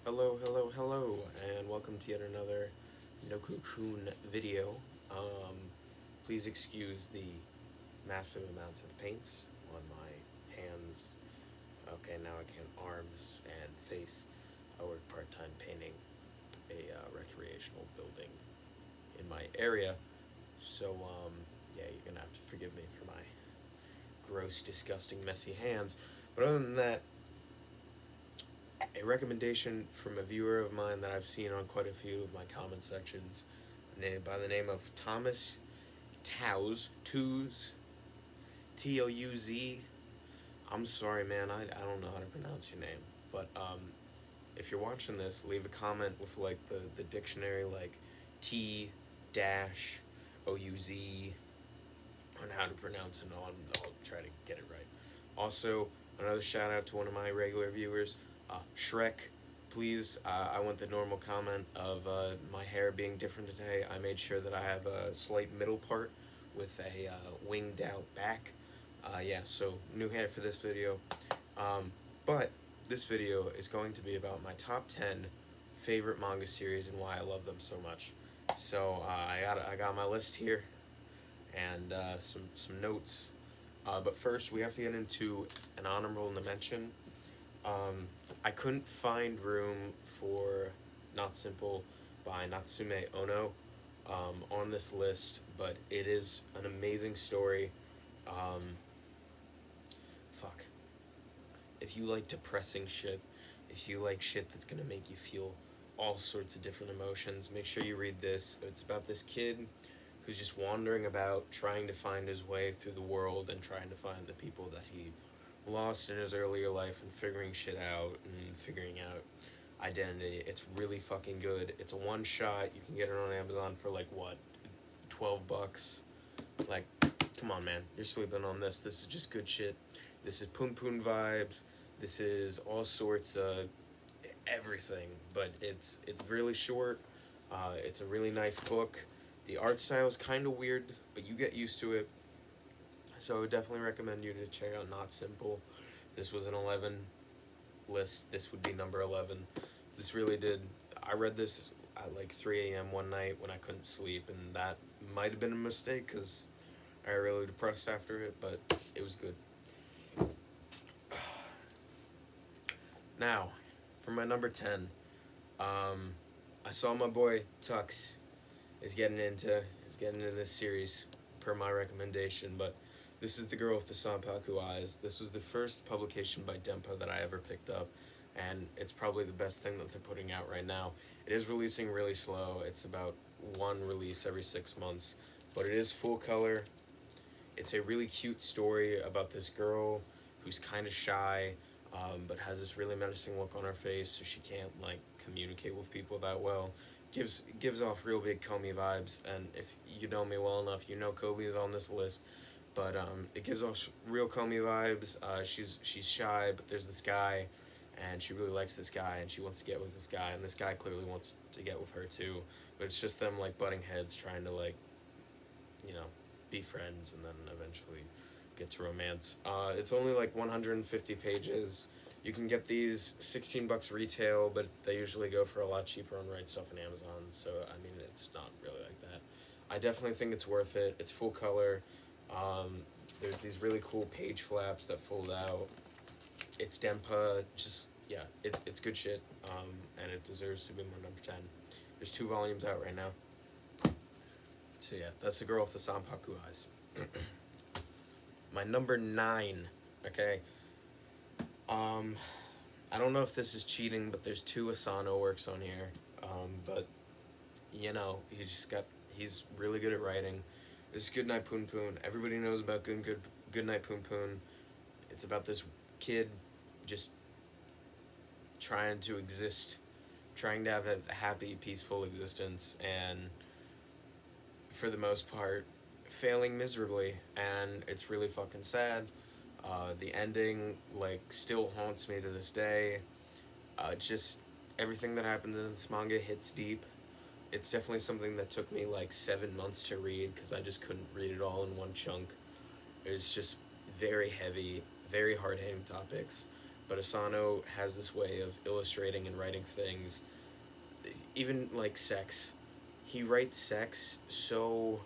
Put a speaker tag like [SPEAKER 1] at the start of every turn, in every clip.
[SPEAKER 1] Hello, and welcome to yet another Noku-kun video. Please excuse the massive amounts of paints on my hands. Okay, now I can arms and face. I work part-time painting a recreational building in my area, so yeah, you're gonna have to forgive me for my gross, disgusting, messy hands. But other than that, a recommendation from a viewer of mine that I've seen on quite a few of my comment sections, by the name of Thomas Touz, Touz. I'm sorry, man. I don't know how to pronounce your name, but if you're watching this, leave a comment with like the dictionary, like T dash OUZ on how to pronounce it. I'll try to get it right. Also, another shout out to one of my regular viewers, Shrek. Please, I want the normal comment of my hair being different today. I made sure that I have a slight middle part with a winged out back. Yeah, so new hair for this video. But this video is going to be about my top 10 favorite manga series and why I love them so much. So I got my list here and some notes. But first, we have to get into an honorable mention. I couldn't find room for Not Simple by Natsume Ono on this list, but it is an amazing story. Fuck. If you like depressing shit, if you like shit that's gonna make you feel all sorts of different emotions, make sure you read this. It's about this kid who's just wandering about, trying to find his way through the world and trying to find the people that he lost in his earlier life and figuring shit out and figuring out identity. It's really fucking good. It's a one shot. You can get it on Amazon for like what, $12? Like, come on, man. You're sleeping on this. This is just good shit. This is Poon Poon vibes. This is all sorts of everything. But it's really short. It's a really nice book. The art style is kind of weird, but you get used to it. So I would definitely recommend you to check out Not Simple. This was an 11 list. This would be number 11. This really did. I read this at like 3 a.m. one night when I couldn't sleep, and that might have been a mistake because I got really depressed after it, but it was good. Now, for my number 10, I saw my boy Tux is getting into this series per my recommendation, but this is The Girl with the Sanpaku Eyes. This was the first publication by Dempa that I ever picked up, and it's probably the best thing that they're putting out right now. It is releasing really slow. It's about one release every 6 months, but it is full color. It's a really cute story about this girl who's kind of shy, but has this really menacing look on her face, so she can't like communicate with people that well. Gives off real big Comey vibes, and if you know me well enough, you know Kobe is on this list. But it gives off real Comey vibes. She's shy, but there's this guy, and she really likes this guy, and she wants to get with this guy, and this guy clearly wants to get with her too. But it's just them like butting heads, trying to like, you know, be friends, and then eventually get to romance. It's only like 150 pages. You can get these $16 retail, but they usually go for a lot cheaper on Right Stuff and Amazon. So I mean, it's not really like that. I definitely think it's worth it. It's full color. There's these really cool page flaps that fold out. It's Dempa, just, yeah, it's good shit, and it deserves to be my number 10. There's 2 volumes out right now. So yeah, that's The Girl with the Sanpaku Eyes. My number 9, okay? I don't know if this is cheating, but there's 2 Asano works on here, but, you know, he's really good at writing. This is Goodnight Poon Poon. Everybody knows about Goodnight Poon Poon. It's about this kid just trying to exist, trying to have a happy, peaceful existence, and for the most part, failing miserably, and it's really fucking sad. The ending, like, still haunts me to this day. Just everything that happens in this manga hits deep. It's definitely something that took me like 7 months to read because I just couldn't read it all in one chunk. It was just very heavy, very hard-hitting topics. but Asano has this way of illustrating and writing things, even like sex. He writes sex so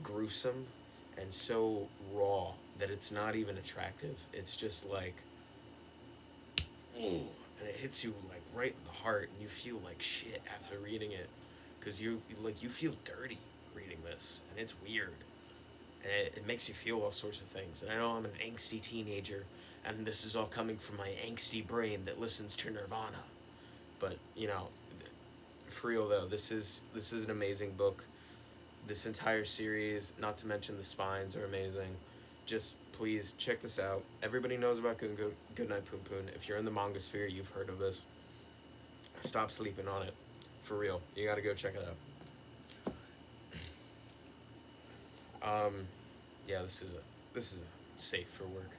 [SPEAKER 1] gruesome and so raw that it's not even attractive. It's just like, ooh, and it hits you like right in the heart, and you feel like shit after reading it, because you feel dirty reading this, and it's weird, and it makes you feel all sorts of things. And I know I'm an angsty teenager, and this is all coming from my angsty brain that listens to Nirvana, but for real though, this is an amazing book. This entire series, not to mention the spines, are amazing. Just please check this out. Everybody knows about Goodnight Poon Poon. If you're in the manga sphere, you've heard of this. Stop sleeping on it. For real. You gotta go check it out. Yeah, this is a safe for work.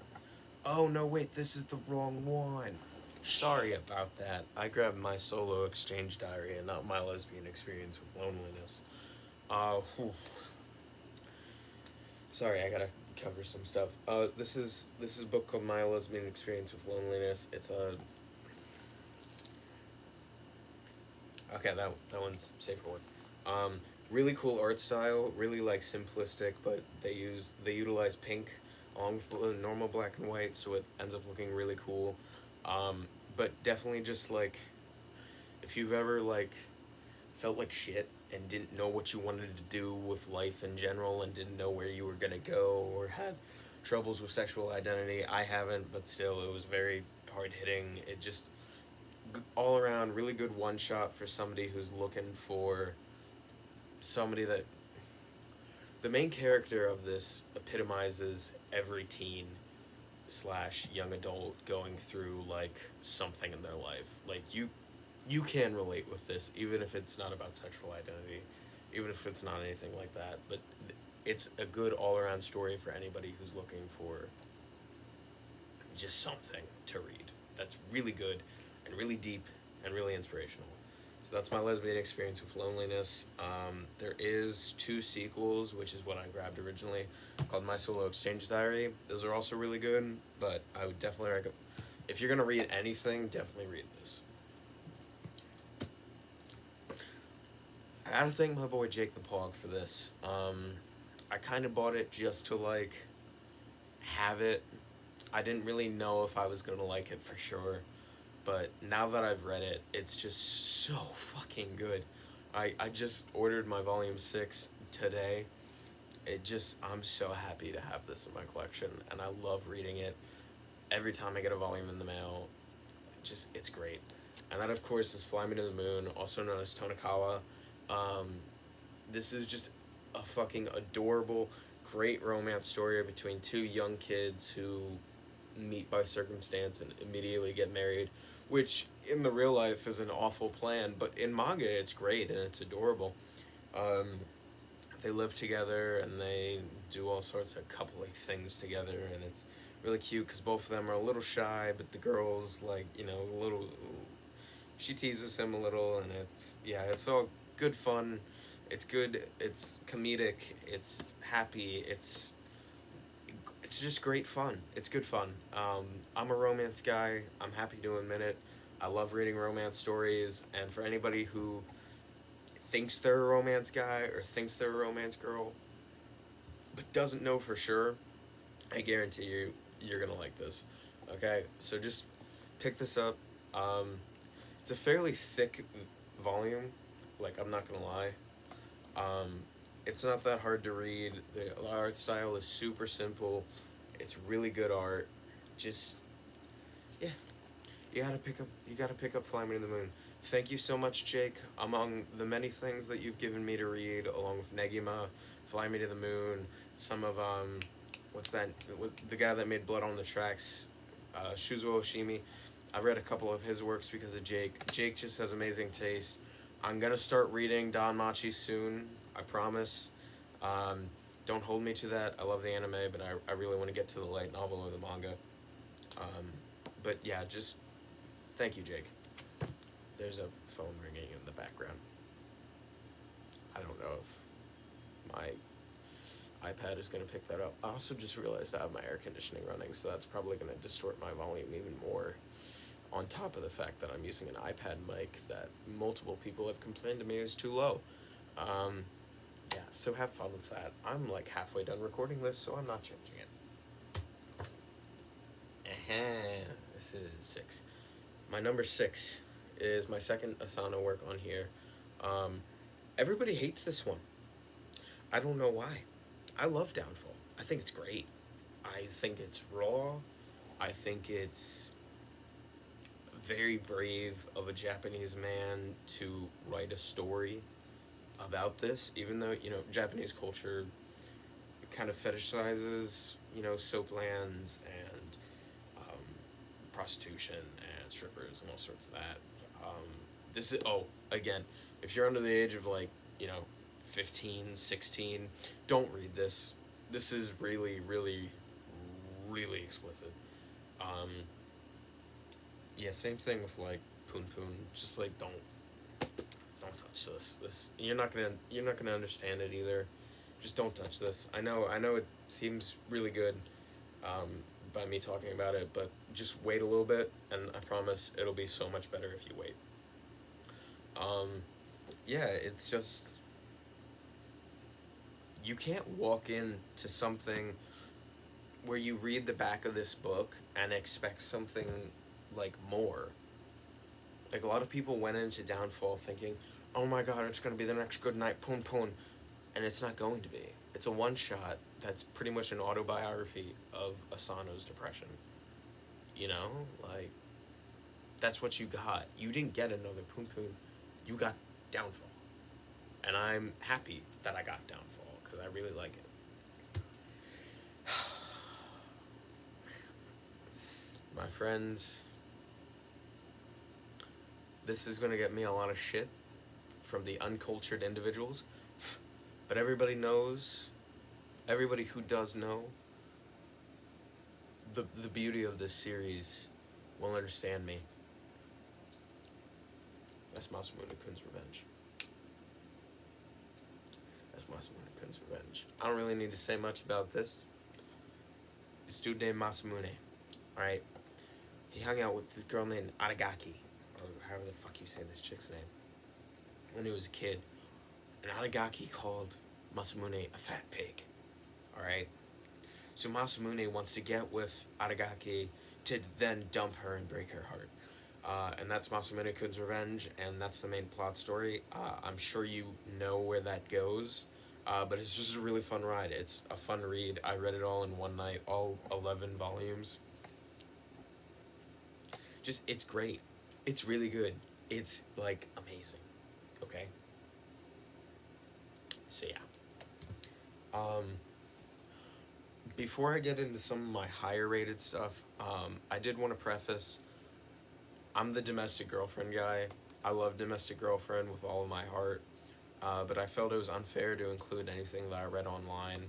[SPEAKER 1] Oh no, wait, this is the wrong one. Sorry about that. I grabbed my solo exchange diary and not my lesbian experience with loneliness. Sorry, I gotta cover some stuff. This is a book called My Lesbian Experience with Loneliness. It's a okay. That one's safe for work. Really cool art style. Really like simplistic, but they utilize pink along with normal black and white, so it ends up looking really cool. But definitely just like, if you've ever like felt like shit and didn't know what you wanted to do with life in general and didn't know where you were gonna go, or had troubles with sexual identity. I haven't, but still, it was very hard hitting. It just all around really good one shot for somebody who's looking for somebody that the main character of this epitomizes every teen / young adult going through like something in their life. Like you can relate with this, even if it's not about sexual identity, even if it's not anything like that. But it's a good all-around story for anybody who's looking for just something to read that's really good and really deep and really inspirational. So that's My Lesbian Experience with Loneliness. There is 2 sequels, which is what I grabbed originally, called My Solo Exchange Diary. Those are also really good, but I would definitely recommend, if you're going to read anything, definitely read this. I gotta thank my boy Jake the Pog for this. I kind of bought it just to like have it. I didn't really know if I was gonna like it for sure, but now that I've read it, it's just so fucking good. I just ordered my volume 6 today. I'm so happy to have this in my collection, and I love reading it. Every time I get a volume in the mail, it's great. And that, of course, is Fly Me to the Moon, also known as Tonikawa. This is just a fucking adorable, great romance story between 2 young kids who meet by circumstance and immediately get married, which in the real life is an awful plan, but in manga it's great and it's adorable. They live together and they do all sorts of coupley things together, and it's really cute because both of them are a little shy, but the girl's like, a little, she teases him a little, and it's all good fun. It's good, it's comedic, it's happy, it's just great fun. It's good fun. I'm a romance guy. I'm happy to admit it. I love reading romance stories, and for anybody who thinks they're a romance guy or thinks they're a romance girl but doesn't know for sure, I guarantee you're gonna like this. Okay, so just pick this up. It's a fairly thick volume, like, I'm not gonna lie. It's not that hard to read. The art style is super simple. It's really good art. Just, yeah, you gotta pick up Fly Me to the Moon. Thank you so much, Jake. Among the many things that you've given me to read, along with Negima, Fly Me to the Moon, some of the guy that made Blood on the Tracks, Shuzo Oshimi. I read a couple of his works because of Jake. Jake just has amazing taste. I'm gonna start reading Don Machi soon, I promise. Don't hold me to that. I love the anime, but I really want to get to the light novel or the manga. But yeah, just thank you, Jake. There's a phone ringing in the background. I don't know if iPad is going to pick that up. I also just realized I have my air conditioning running, so that's probably going to distort my volume even more. On top of the fact that I'm using an iPad mic that multiple people have complained to me is too low. Yeah, so have fun with that. I'm like halfway done recording this, so I'm not changing it. This is 6. My number 6 is my second Asano work on here. Everybody hates this one. I don't know why. I love Downfall. I think it's great. I think it's raw. I think it's very brave of a Japanese man to write a story about this, even though, you know, Japanese culture kind of fetishizes, you know, soap lands and prostitution and strippers and all sorts of that. This is, again, if you're under the age of, like, you know, 15, 16, don't read this. This is really, really, really explicit. Yeah, same thing with, like, Poon Poon. Just, like, don't touch this. You're not gonna understand it either. Just don't touch this. I know it seems really good by me talking about it, but just wait a little bit, and I promise it'll be so much better if you wait. Yeah, it's just, you can't walk into something where you read the back of this book and expect something like more. Like, a lot of people went into Downfall thinking, oh my god, it's going to be the next Good Night Poon Poon, and it's not going to be. It's a one-shot that's pretty much an autobiography of Asano's depression. You know? Like, that's what you got. You didn't get another Poon Poon. You got Downfall. And I'm happy that I got Downfall, because I really like it. My friends, this is going to get me a lot of shit from the uncultured individuals, but everybody knows, everybody who does know the beauty of this series will understand me. That's Masamune Kun's Revenge. That's Masamune Kun's Revenge. I don't really need to say much about this. This dude named Masamune, alright? He hung out with this girl named Aragaki, or however the fuck you say this chick's name, when he was a kid. And Aragaki called Masamune a fat pig, alright? So Masamune wants to get with Aragaki to then dump her and break her heart. And that's Masamune Kun's Revenge, and that's the main plot story. I'm sure you know where that goes, but it's just a really fun ride. It's a fun read. I read it all in one night, all 11 volumes. Just, it's great. It's really good. It's, like, amazing. Okay? So, yeah. Before I get into some of my higher rated stuff, I did want to preface, I'm the domestic girlfriend guy. I love Domestic Girlfriend with all of my heart, but I felt it was unfair to include anything that I read online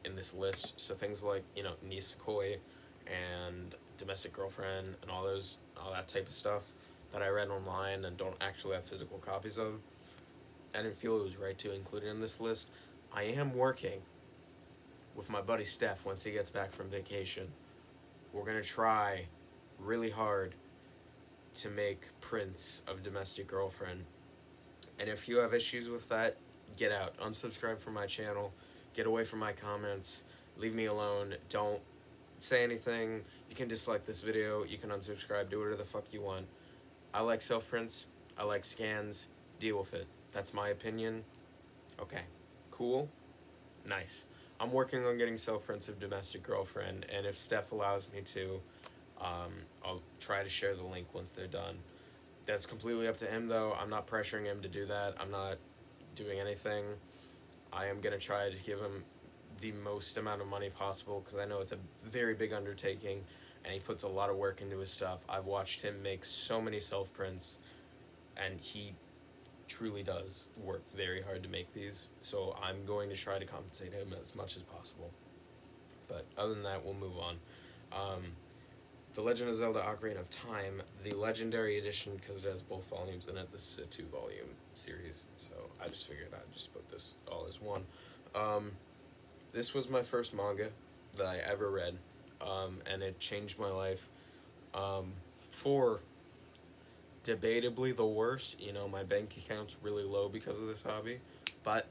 [SPEAKER 1] in this list. So things like, you know, Nisekoi and Domestic Girlfriend and all that type of stuff that I read online and don't actually have physical copies of, I didn't feel it was right to include it in this list. I am working with my buddy Steph once he gets back from vacation. We're gonna try really hard to make prints of Domestic Girlfriend. And if you have issues with that, get out. Unsubscribe from my channel. Get away from my comments. Leave me alone. Don't say anything. You can dislike this video. You can unsubscribe. Do whatever the fuck you want. I like self-prints. I like scans. Deal with it. That's my opinion. Okay. Cool? Nice. I'm working on getting self-prints of Domestic Girlfriend, and if Steph allows me to, I'll try to share the link once they're done. That's completely up to him, though. I'm not pressuring him to do that. I'm not doing anything. I am going to try to give him the most amount of money possible, because I know it's a very big undertaking, and he puts a lot of work into his stuff. I've watched him make so many self-prints, and he truly does work very hard to make these, so I'm going to try to compensate him as much as possible. But other than that, we'll move on. The Legend of Zelda Ocarina of Time, the Legendary Edition, because it has both volumes in it. This is a 2-volume series, so I just figured I'd just put this all as one. This was my first manga that I ever read, and it changed my life for debatably the worst. You know, my bank account's really low because of this hobby, but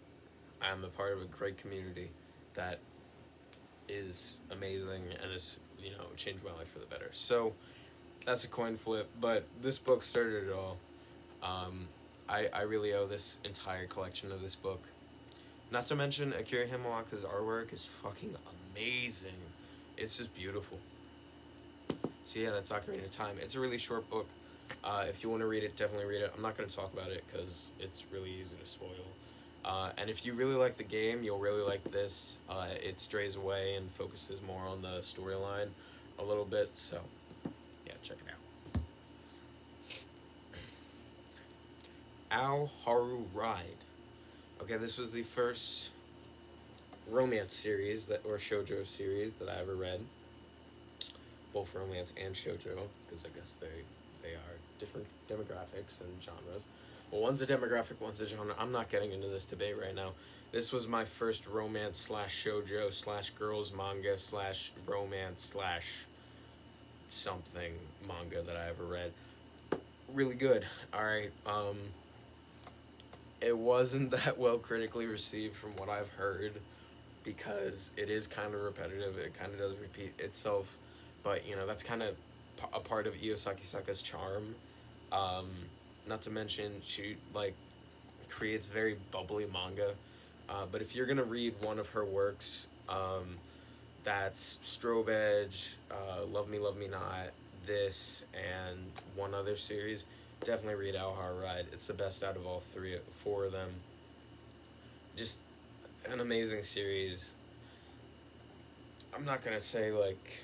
[SPEAKER 1] I'm a part of a great community that is amazing and has, you know, changed my life for the better. So that's a coin flip, but this book started it all. Um, I really owe this entire collection of this book. Not to mention Akira Himawaka's artwork is fucking amazing. It's just beautiful. So yeah, that's Ocarina of Time. It's a really short book. If you want to read it, definitely read it. I'm not going to talk about it because it's really easy to spoil. And if you really like the game, you'll really like this. It strays away and focuses more on the storyline a little bit. So yeah, check it out. Elhar Ride. Okay, this was the first romance series that, or shoujo series that I ever read. Both romance and shoujo, because I guess they are different demographics and genres. Well, one's a demographic, one's a genre. I'm not getting into this debate right now. This was my first romance slash shoujo slash girls manga slash romance slash something manga that I ever read. Really good. Alright, it wasn't that well critically received from what I've heard because it is kind of repetitive. It kind of does repeat itself, but you know, that's kind of a part of Iyosaki Saka's charm. Not to mention, she like creates very bubbly manga. But if you're gonna read one of her works, that's Strobe Edge, Love Me, Love Me Not, this, and one other series, definitely read Elhar Ride. It's the best out of all four of them. Just an amazing series. I'm not gonna say like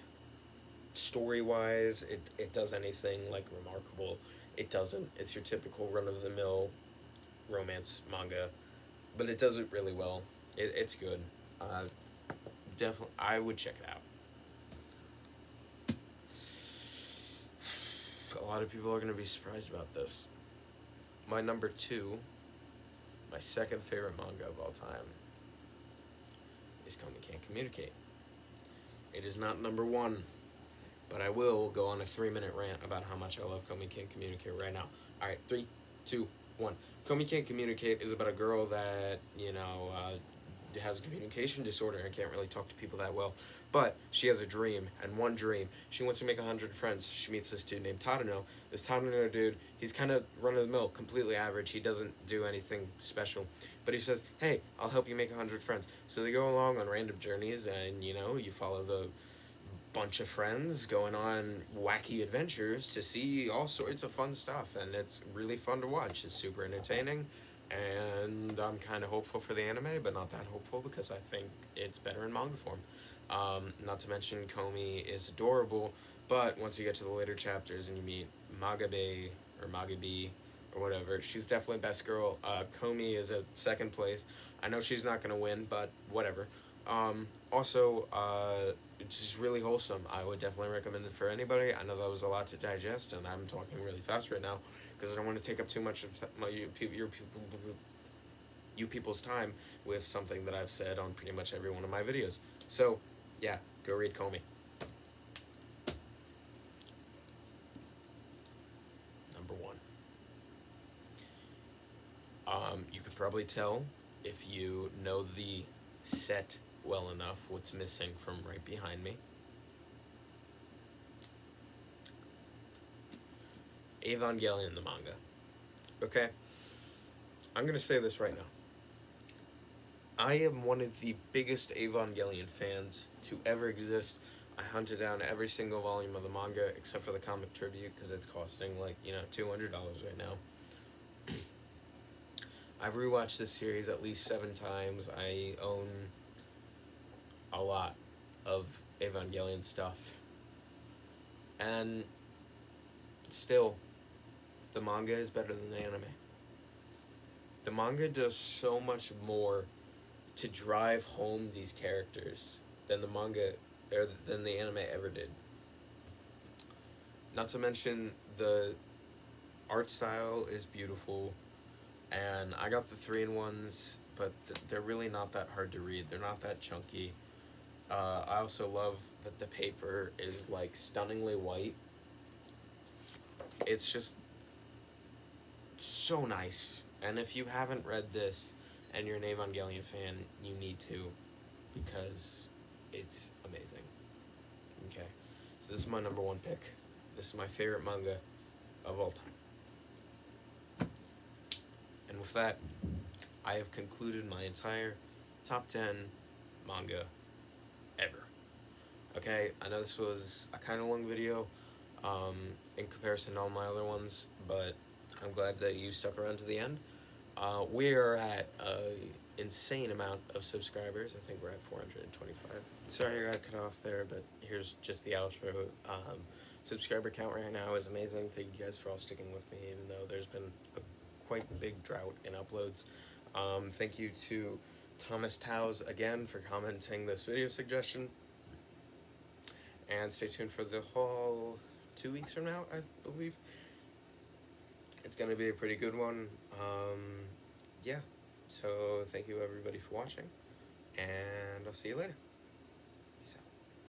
[SPEAKER 1] story-wise it does anything like remarkable. It doesn't. It's your typical run-of-the-mill romance manga, but it does it really well. It's good. Definitely, I would check it out. A lot of people are going to be surprised about this. My number 2, my second favorite manga of all time, is Comet Can Communicate. It is not number 1, but I will go on a 3-minute rant about how much I love Comet Can Communicate right now. Alright, 3, 2, 1. Comet Can Communicate is about a girl that, you know, has a communication disorder and can't really talk to people that well. But she has a dream, and one dream, she wants to make 100 friends. She meets this dude named Tadano. This Tadano dude, he's kind of run-of-the-mill, completely average. He doesn't do anything special. But he says, hey, I'll help you make 100 friends. So they go along on random journeys, and, you know, you follow the bunch of friends going on wacky adventures to see all sorts of fun stuff. And it's really fun to watch. It's super entertaining. And I'm kind of hopeful for the anime, but not that hopeful because I think it's better in manga form. Not to mention Komi is adorable, but once you get to the later chapters and you meet Magabe or Magabe or whatever, she's definitely best girl. Komi is at second place. I know she's not going to win, but whatever. Also, it's just really wholesome. I would definitely recommend it for anybody. I know that was a lot to digest, and I'm talking really fast right now because I don't want to take up too much of you people's time with something that I've said on pretty much every one of my videos. So, yeah, go read Komi. Number 1. You could probably tell if you know the set well enough what's missing from right behind me. Evangelion, the manga. Okay? I'm gonna say this right now. I am one of the biggest Evangelion fans to ever exist. I hunted down every single volume of the manga except for the comic tribute because it's costing like, you know, $200 right now. I've rewatched this series at least 7 times. I own a lot of Evangelion stuff. And still, the manga is better than the anime. The manga does so much more to drive home these characters than the manga or than the anime ever did. Not to mention the art style is beautiful, and I got the 3-in-1s but they're really not that hard to read. They're not that chunky. I also love that the paper is like stunningly white. It's just so nice. And if you haven't read this and you're an Evangelion fan, you need to, because it's amazing. Okay, so this is my number one pick. This is my favorite manga of all time. And with that, I have concluded my entire top 10 manga ever. Okay, I know this was a kind of long video in comparison to all my other ones, but I'm glad that you stuck around to the end. We are at an insane amount of subscribers. I think we're at 425. Sorry I got cut off there, but here's just the outro. Subscriber count right now is amazing. Thank you guys for all sticking with me, even though there's been a quite big drought in uploads. Thank you to Thomas Touz again for commenting this video suggestion. And stay tuned for the whole 2 weeks from now, I believe. It's going to be a pretty good one. Yeah, so thank you everybody for watching, and I'll see you later.